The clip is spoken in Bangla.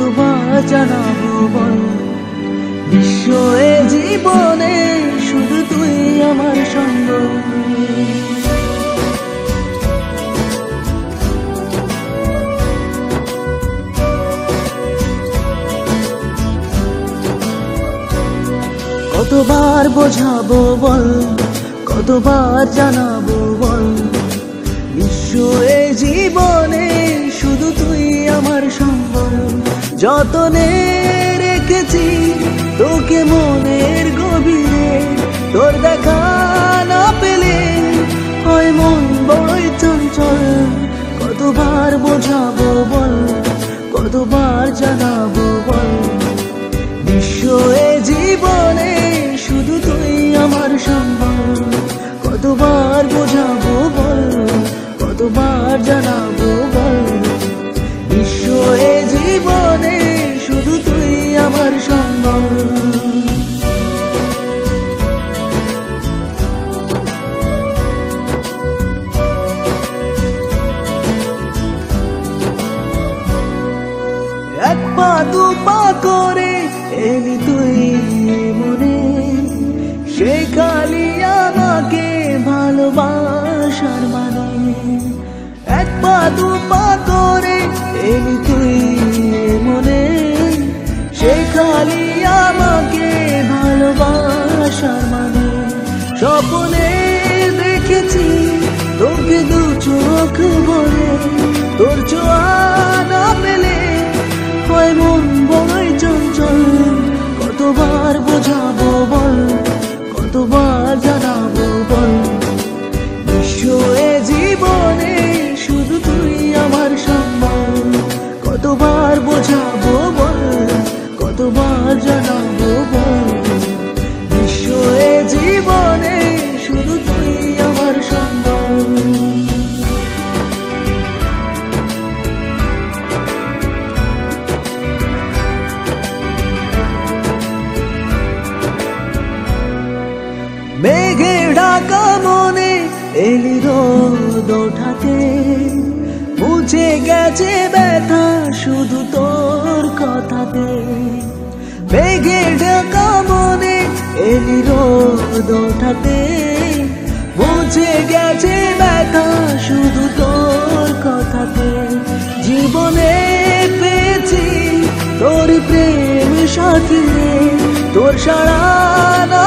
কতবার জানাবো বল, বিশ্ব এ জীবনে শুধু তুই আমার সঙ্গ। কতবার বোঝাবো বল, কতবার জানাবো বল, বিশ্ব এ জীবনে শুধু তুই আমার সম্বল। যতনে রেখেছি তোকে মনের গভীরে, তোর দেখা না পেলে হয় মন বড়ই চঞ্চল। কতবার বোঝাবো বল, কতবার জানাবো বল, বিশ্ব এ জীবনে শুধু তুই আমার সম্বল। কতবার বোঝাবো বল, কতবার জানাবো বল, বিশ্ব এ জীবনে শুধু তুই আমার সম্বল। এক পা দু পা করে এলি তুই মনে, শেখালি আমাকে ভালোবাসার মানে। এক পা দু পা করে এলি তুই মনে, শেখালি আমাকে ভালোবাসার মানে। স্বপ্নে দেখেছি তোকে দু চোখ ভরে, তোর ছোঁয়া না পেলে হয় মন বড়ই চঞ্চল। কতবার বোঝাবো বল, কতবার জানাবো বল, বিশ্ব এ জীবনে শুধু তুই আমার সম্বল। কতবার বোঝাবো বল, কতবার জানাবো বল, বিশ্ব এ জীবনে শুধু তুই আমার সম্বল। মেঘে ঢাকা মনে এলি রোদ ওঠাতে, মুছে গেছে ব্যথা শুধু তোর কথাতে। মেঘে ঢাকা মনে এলি রোদ ওঠাতে, মুছে গেছে ব্যথা শুধু তোর কথাতে। জীবনে পেয়েছি তোর প্রেম সাথী, তোর সারা না